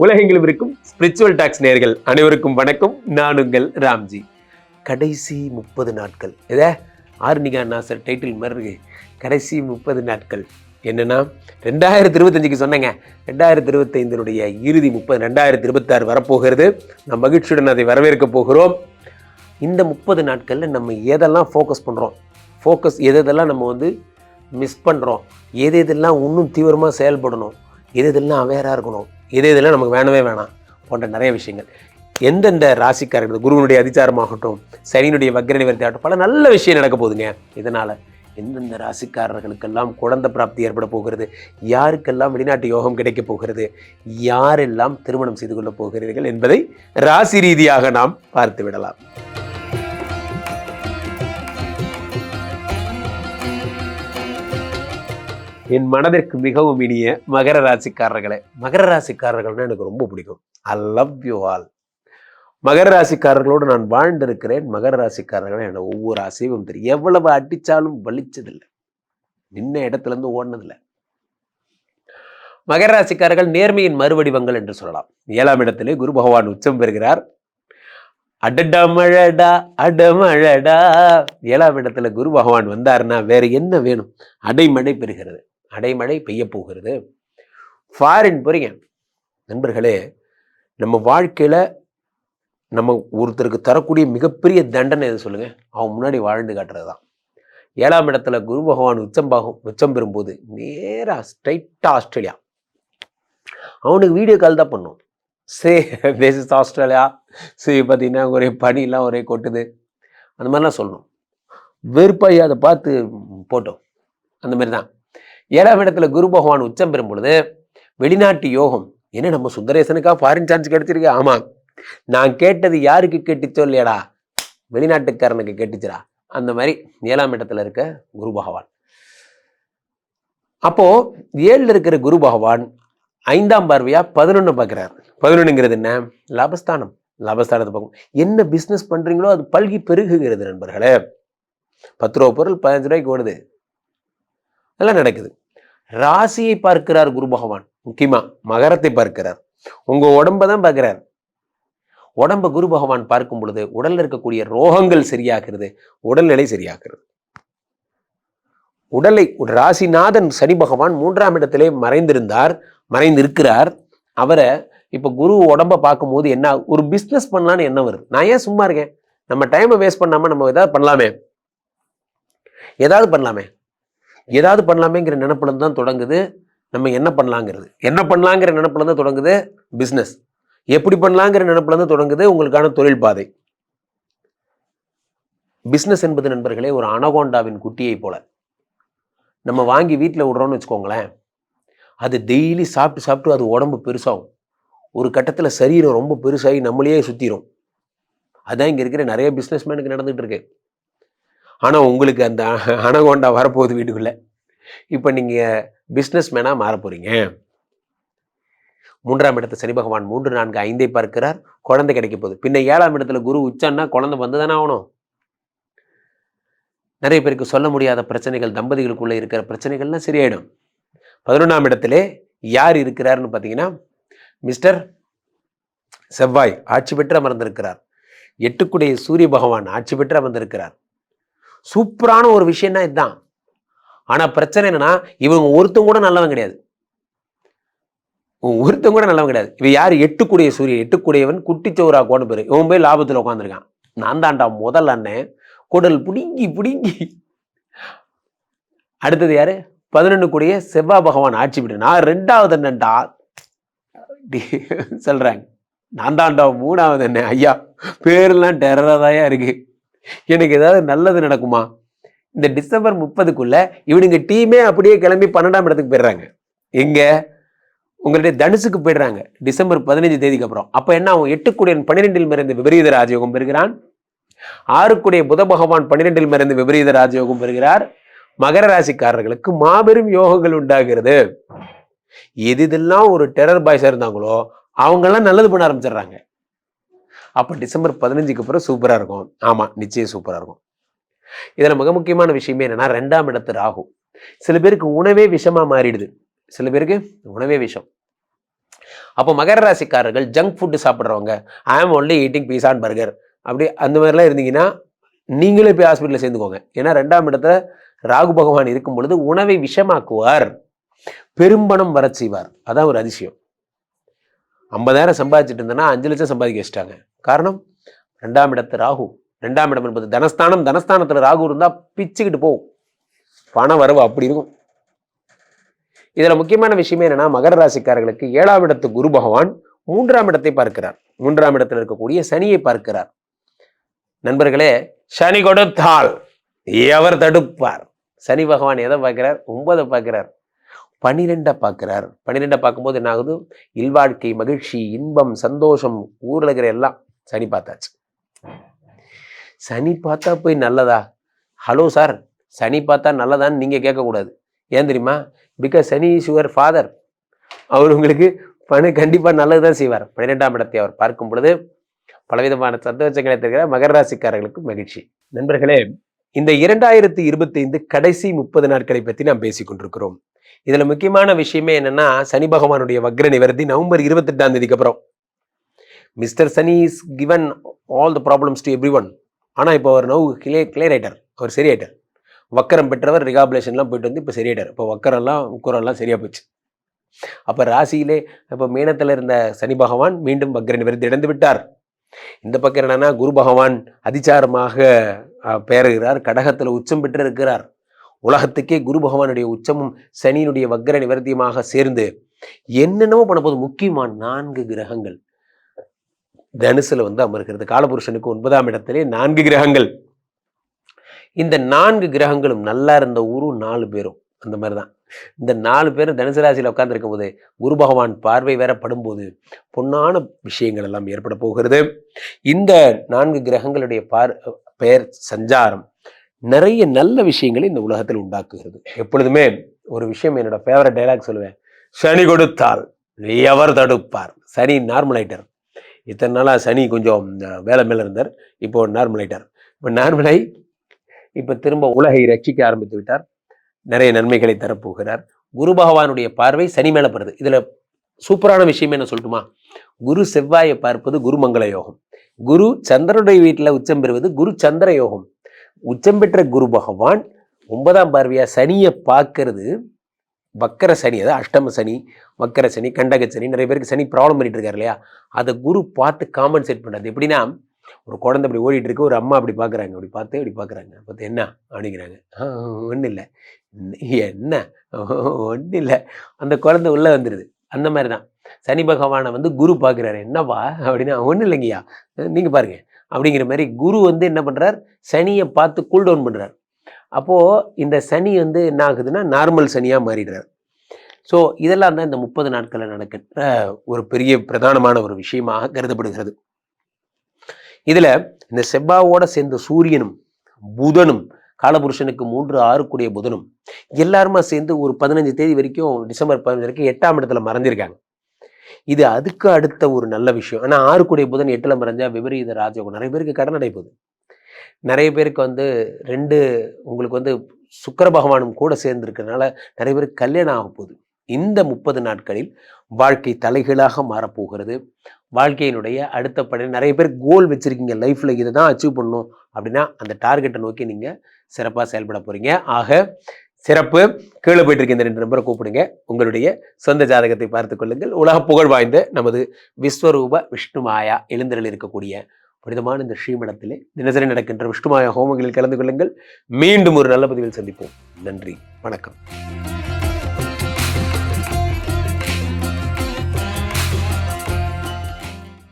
உலகெங்கிலும் இருக்கும் spiritual tax நேயர்கள் அனைவருக்கும் வணக்கம். நான் உங்கள் ராம்ஜி. கடைசி 30 நாட்கள் ஆர்னிகா நாசர் டைட்டில் மாதிரி இருக்கு. கடைசி 30 நாட்கள் என்னன்னா 2025க்கு சொன்னேங்க. 2025 இறுதி 30 2026 வரப்போகிறது. நாம் மகிழ்ச்சியுடன் அதை வரவேற்க போகிறோம். இந்த 30 நாட்களில் நம்ம எதெல்லாம் ஃபோக்கஸ் பண்ணுறோம், எதெல்லாம் நம்ம மிஸ் பண்ணுறோம், எதெல்லாம் இன்னும் தீவிரமாக செயல்படணும், எதெல்லாம் அவேராக இருக்கணும், இதெல்லாம் நமக்கு வேணவே வேணாம் போன்ற நிறைய விஷயங்கள். எந்தெந்த ராசிக்காரர்கள் குருவனுடைய அதிச்சாரமாகட்டும், சனியினுடைய வக்ர நிவர்த்தி ஆகட்டும், பல நல்ல விஷயம் நடக்க போகுதுங்க. இதனால் எந்தெந்த ராசிக்காரர்களுக்கெல்லாம் குழந்தை பிராப்தி ஏற்பட போகிறது, யாருக்கெல்லாம் வெளிநாட்டு யோகம் கிடைக்கப் போகிறது, யாரெல்லாம் திருமணம் செய்து கொள்ளப் போகிறீர்கள் என்பதை ராசி ரீதியாக நாம் பார்த்து விடலாம். என் மனதிற்கு மிகவும் இனிய மகர ராசிக்காரர்களே, மகர ராசிக்காரர்கள்னா எனக்கு ரொம்ப பிடிக்கும். I love you all. மகர ராசிக்காரர்களோடு நான் வாழ்ந்திருக்கிறேன். மகர ராசிக்காரர்கள் என்னோட ஒவ்வொரு அசைவும் தெரியும். எவ்வளவு அடித்தாலும் வலிச்சதில்லை, நின்ன இடத்துல இருந்து ஓடினதில்லை. மகர ராசிக்காரர்கள் நேர்மையின் மறுவடிவங்கள் என்று சொல்லலாம். 7ஆம் இடத்திலே குரு பகவான் உச்சம் பெறுகிறார். அடமழடா அடமழடா. 7ஆம் இடத்துல குரு பகவான் வந்தாருன்னா வேற என்ன வேணும்? அடைமழை பெறுகிறது, அடைமழை பெய்ய போகிறது. ஃபாரின் போறீங்க நண்பர்களே. நம்ம வாழ்க்கையில நம்ம ஒருத்தருக்கு தரக்கூடிய மிகப்பெரிய தண்டனை எது சொல்லுங்க? அவன் முன்னாடி வாழ்ந்து காட்டுறது தான். 7ஆம் இடத்துல குரு பகவான் உச்சம் பெறும்போது நேரா ஸ்ட்ரைட்டா ஆஸ்திரேலியா. அவனுக்கு வீடியோ கால் தான் பண்ணும். This is Australia. பார்த்தீங்கன்னா ஒரே பனிலாம் ஒரே கொட்டுது, அந்த மாதிரிலாம் சொல்லணும். வெறுப்பாய் அதை பார்த்து போட்டோம். அந்த மாதிரி தான் 7ஆம் இடத்துல குரு பகவான் உச்சம் பெறும் பொழுது வெளிநாட்டு யோகம். என்ன நம்ம சுந்தரேசனுக்கா ஃபாரின் சான்ஸ் கிடைச்சிருக்கு? ஆமாம், நான் கேட்டது யாருக்கு கேட்டுச்சோ இல்லையாடா, வெளிநாட்டுக்காரனுக்கு கேட்டுச்சுடா. அந்த மாதிரி 7ஆம் இடத்துல இருக்க குரு பகவான். அப்போ 7ல் இருக்கிற குரு பகவான் 5ஆம் பார்வையா 11 பார்க்கிறார். 11ங்கிறது என்ன? லாபஸ்தானம். லாபஸ்தானத்தை பார்க்கும். என்ன பிஸ்னஸ் பண்றீங்களோ அது பல்கி பெருகுகிறது நண்பர்களே. 10 ரூபா பொருள் 15 ரூபாய்க்கு ஓடுது, அதெல்லாம் நடக்குது. ராசியை பார்க்கிறார் குரு பகவான். முக்கியமா மகரத்தை பார்க்கிறார். உங்க உடம்ப தான் பார்க்கிறார். உடம்ப குரு பகவான் பார்க்கும் பொழுது உடல்ல இருக்கக்கூடிய ரோகங்கள் சரியாகிறது, உடல்நிலை சரியாகிறது. உடலை ராசிநாதன் சனி பகவான் 3ஆம் இடத்திலே மறைந்திருக்கிறார். அவரை இப்ப குரு உடம்ப பார்க்கும் போது என்ன, ஒரு பிஸ்னஸ் பண்ணலான்னு என்ன வருது? நான் ஏன் சும்மா இருக்கேன்? நம்ம டைமை வேஸ்ட் பண்ணாம நம்ம ஏதாவது பண்ணலாமேங்கிற நினைப்புல தான் தொடங்குது. நம்ம என்ன பண்ணலாங்கிற நினைப்புல தான் தொடங்குது பிஸ்னஸ். எப்படி பண்ணலாங்கிற நினைப்புல தான் தொடங்குது உங்களுக்கான தொழில் பாதை. பிஸ்னஸ் என்பது நண்பர்களே ஒரு அனகோண்டாவின் குட்டியை போல. நம்ம வாங்கி வீட்டில் விடுறோம்னு வச்சுக்கோங்களேன், அது டெய்லி சாப்பிட்டு அது உடம்பு பெருசாகும். ஒரு கட்டத்தில் சரீரம் ரொம்ப பெருசாகி நம்மளையே சுற்றிடும். அதான் இங்கே இருக்கிற நிறைய பிஸ்னஸ்மேனுக்கு நடந்துகிட்டு இருக்கு. ஆனால் உங்களுக்கு அந்த அனகோண்டா வரப்போகுது வீட்டுக்குள்ள. இப்போ நீங்கள் பிஸ்னஸ் மேனாக மாற போறீங்க. 3ஆம் இடத்தை சனி பகவான் 3, 4, 5 பார்க்கிறார். குழந்தை கிடைக்க போகுது. பின்ன 7ஆம் இடத்துல குரு உச்சன்னா குழந்தை வந்து தானே ஆகணும். நிறைய பேருக்கு சொல்ல முடியாத பிரச்சனைகள், தம்பதிகளுக்குள்ள இருக்கிற பிரச்சனைகள்லாம் சரியாயிடும். 11ஆம் இடத்திலே யார் இருக்கிறாருன்னு பார்த்தீங்கன்னா மிஸ்டர் செவ்வாய் ஆட்சி பெற்று அமர்ந்திருக்கிறார். 8க்குடைய சூரிய பகவான் ஆட்சி பெற்று அமர்ந்திருக்கிறார். சூப்பரான ஒரு விஷயம்னா இதுதான். ஆனா பிரச்சனை என்னன்னா, இவங்க ஒருத்தங்க கூட நல்லவன் கிடையாது. இவன் யாரு? 8க்குடைய சூரியன். 8க்குடையவன் குட்டிச்சோரா கோண பேரு. இவன் போய் லாபத்துல உட்காந்துருக்கான். நான் தான்டா முதல் அண்ணன், குடல் புடுங்கி. அடுத்தது யாரு? 11க்குடைய செவ்வாய் பகவான் ஆட்சி பெற்று. நான் 2வது அண்ணன்டா சொல்றாங்க. நான் தான்டா 3வது அண்ணன். ஐயா, பேரெல்லாம் டெரராதாயா இருக்கு. எனக்கு ஏதாவது நல்லது நடக்குமா? இந்த டிசம்பர் 30க்குள்ள இவனுங்க டீமே அப்படியே கிளம்பி 12ஆம் இடத்துக்கு போயிடுறாங்க. எங்க? உங்களுடைய தனுசுக்கு போயிடுறாங்க டிசம்பர் 15 தேதிக்கு அப்புறம். அப்ப என்ன ஆகும்? 8க்குடையன் 12ல் மறைந்து விபரீத ராஜயோகம் பெறுகிறான். 6க்குடைய புத பகவான் 12ல் மறைந்து விபரீத ராஜயோகம் பெறுகிறார். மகர ராசிக்காரர்களுக்கு மாபெரும் யோகங்கள் உண்டாகிறது. எதெல்லாம் ஒரு டெரர் பாய்ஸா இருந்தாங்களோ அவங்கெல்லாம் நல்லது பண்ண ஆரம்பிச்சிடுறாங்க. அப்ப டிசம்பர் 15க்கு அப்புறம் சூப்பரா இருக்கும். ஆமா, நிச்சயம் சூப்பரா இருக்கும். இதுல மிக முக்கியமான விஷயமே என்னன்னா, 2ஆம் இடத்து ராகு. சில பேருக்கு உணவே விஷமா மாறிடுது. சில பேருக்கு உணவே விஷம். அப்போ மகர ராசிக்காரர்கள் ஜங்க் ஃபுட்டு சாப்பிட்றவங்க, I am only eating pizza and burger அப்படி அந்த மாதிரிலாம் இருந்தீங்கன்னா நீங்களே போய் ஹாஸ்பிட்டலில் சேர்ந்துக்கோங்க. ஏன்னா 2ஆம் இடத்துல ராகு பகவான் இருக்கும் பொழுது உணவை விஷமாக்குவார், பெரும்பணம் வர செய்வார். அதான் ஒரு அதிசயம். 50,000 சம்பாதிச்சுட்டு இருந்தேன்னா 5 லட்சம் சம்பாதிக்க வச்சிட்டாங்க. காரணம் 2ஆம் இடத்து ராகு. 2ஆம் இடம் என்பது தனஸ்தானம். தனஸ்தானத்தில் ராகு இருந்தால் பிச்சுக்கிட்டு போகும், பண வரவு அப்படி இருக்கும். இதுல முக்கியமான விஷயமே என்னன்னா, மகர ராசிக்காரர்களுக்கு 7ஆம் இடத்து குரு பகவான் 3ஆம் இடத்தை பார்க்கிறார். 3ஆம் இடத்தில் இருக்கக்கூடிய சனியை பார்க்கிறார். நண்பர்களே, சனி கொடுத்தால் எவர் தடுப்பார்? சனி பகவான் எதை பார்க்கிறார்? 9 பார்க்கிறார், 12 பார்க்கிறார். 12 பார்க்கும்போது என்ன ஆகுது? இல்வாழ்க்கை, மகிழ்ச்சி, இன்பம், சந்தோஷம், ஊர்ல இருக்கிற எல்லாம் சனி பார்த்தாச்சு. சனி பார்த்தா போய் நல்லதா? ஹலோ சார், சனி பார்த்தா நல்லதான்னு நீங்க கேட்கக்கூடாது. ஏன் தெரியுமா? Because Shani is your father. அவர் உங்களுக்கு கண்டிப்பா நல்லதுதான் செய்வார். 12ஆம் இடத்தை அவர் பார்க்கும் பொழுது பலவிதமான சந்தோஷங்களை தருகிற மகர ராசிக்காரர்களுக்கு மகிழ்ச்சி. நண்பர்களே, இந்த 2025 கடைசி 30 நாட்களை பற்றி நாம் பேசிக் கொண்டிருக்கிறோம். இதுல முக்கியமான விஷயமே என்னன்னா, சனி பகவானுடைய வக்ர நிவர்த்தி நவம்பர் 28ஆம் தேதிக்கு அப்புறம். Mister Shani is given all the problems to every one. ஆனா இப்போ அவர் நவ் கிளியர் ஆயிட்டார், அவர் சரியாயிட்டார். வக்கரம் பெற்றவர் ரிகாபுலேஷன்லாம் போயிட்டு வந்து இப்போ சரியாயிட்டார். இப்போ வக்கரெல்லாம் உக்கரெல்லாம் சரியா போச்சு. அப்போ ராசியிலே இப்போ மீனத்தில் இருந்த சனி பகவான் மீண்டும் வக்ர நிவர்த்தி அடைந்து விட்டார். இந்த பக்கம் என்னன்னா, குரு பகவான் அதிச்சாரமாக பெயர்கிறார், கடகத்தில் உச்சம் பெற்று இருக்கிறார். உலகத்துக்கே குரு பகவானுடைய உச்சமும் சனியினுடைய வக்ர நிவர்த்தியுமாக சேர்ந்து என்னென்னவோ பண்ண போது முக்கியமான 4 கிரகங்கள் தனுசுல வந்து அமர்கிறது. காலபுருஷனுக்கு 9ஆம் இடத்திலே 4 கிரகங்கள். இந்த 4 கிரகங்களும் நல்லா இருந்த ஊரு 4 பேரும் அந்த மாதிரிதான். இந்த 4 பேரும் தனுசு ராசியில் உட்கார்ந்துருக்கும் போது குரு பகவான் பார்வை வேற படும்போது பொன்னான விஷயங்கள் எல்லாம் ஏற்பட போகிறது. இந்த 4 கிரகங்களுடைய பெயர் சஞ்சாரம் நிறைய நல்ல விஷயங்களை இந்த உலகத்தில் உண்டாக்குகிறது. எப்பொழுதுமே ஒரு விஷயம், என்னோட ஃபேவரட் டைலாக் சொல்லுவேன், சனி கொடுத்தால் எவர் தடுப்பார்? சனி நார்மலைட்டர். இத்தனை நாளா சனி கொஞ்சம் வேலை மேல இருந்தார், இப்போ நார்மலைட்டர். இப்போ நார்மலாய் இப்ப திரும்ப உலகை ரட்சிக்க ஆரம்பித்து விட்டார். நிறைய நன்மைகளை தரப்போகிறார். குரு பகவானுடைய பார்வை சனி மேல படுது. இதுல சூப்பரான விஷயம் என்ன சொல்லட்டுமா? குரு செவ்வாயை பார்ப்பது குரு மங்கள யோகம். குரு சந்திரனுடைய வீட்டில் உச்சம் பெறுவது குரு சந்திர யோகம். உச்சம் பெற்ற குரு பகவான் 9ஆம் பார்வையா சனியை பார்க்கறது வக்கர சனி, அதாவது அஷ்டம சனி, வக்கர சனி, கண்டக சனி. நிறைய பேருக்கு சனி ப்ராப்ளம் பண்ணிட்டு இருக்காரு இல்லையா? அதை குரு பார்த்து காம்பன்சேட் பண்ணுறது. எப்படின்னா, ஒரு குழந்தை அப்படி ஓடிட்டு இருக்கு, ஒரு அம்மா அப்படி பார்க்குறாங்க, அப்படி பார்த்து என்ன அப்படிங்கிறாங்க. ஒன்றும் இல்லை, என்ன ஒன்றும் இல்லை, அந்த குழந்தை உள்ளே வந்துடுது. அந்த மாதிரி தான் சனி பகவானை வந்து குரு பார்க்குறாரு. என்னவா அப்படின்னா, ஒன்றும் இல்லைங்கய்யா, நீங்கள் பாருங்க அப்படிங்கிற மாதிரி குரு வந்து என்ன பண்ணுறார்? சனியை பார்த்து கூல் டவுன் பண்ணுறார். அப்போது இந்த சனி வந்து என்ன ஆகுதுன்னா நார்மல் சனியாக மாறிடுறார். ஸோ இதெல்லாம் தான் இந்த 30 நாட்களில் நடக்கிற ஒரு பெரிய பிரதானமான ஒரு விஷயமாக கருதப்படுகிறது. இதுல இந்த செவ்வாவோட சேர்ந்த சூரியனும் புதனும், காலபுருஷனுக்கு 3, 6 கூடிய புதனும் எல்லாருமா சேர்ந்து ஒரு 15 தேதி வரைக்கும், டிசம்பர் 15 வரைக்கும் 8ஆம் இடத்துல மறைஞ்சிருக்காங்க. இது அதுக்கு அடுத்த ஒரு நல்ல விஷயம். ஆனா 6 கூடிய புதன் 8ல மறைஞ்சா விபரீத ராஜயோகம். நிறைய பேருக்கு கடன் அடை போகுது. நிறைய பேருக்கு வந்து உங்களுக்கு வந்து சுக்கிர பகவானும் கூட சேர்ந்து இருக்கிறதுனால நிறைய பேருக்கு கல்யாணம் ஆக போகுது. இந்த 30 நாட்களில் வாழ்க்கை தலைகீழாக மாறப்போகிறது. வாழ்க்கையினுடைய அடுத்த படி நிறைய பேர் கோல் வச்சிருக்கீங்க, லைஃப்ல இதை தான் அச்சீவ் பண்ணணும் அப்படின்னா அந்த டார்கெட்டை நோக்கி நீங்க சிறப்பாக செயல்பட போறீங்க. ஆக சிறப்பு. கீழே போயிட்டு இருக்க இந்த 2 நம்பரை கூப்பிடுங்க, உங்களுடைய சொந்த ஜாதகத்தை பார்த்துக் கொள்ளுங்கள். உலக புகழ் வாய்ந்த நமது விஸ்வரூப விஷ்ணுமாயா எழுந்தருள் இருக்கக்கூடிய புனிதமான இந்த ஸ்ரீமடத்திலே தினசரி நடக்கின்ற விஷ்ணுமாயா ஹோமங்களில் கலந்து கொள்ளுங்கள். மீண்டும் ஒரு நல்ல பதிவில் சந்திப்போம். நன்றி, வணக்கம்.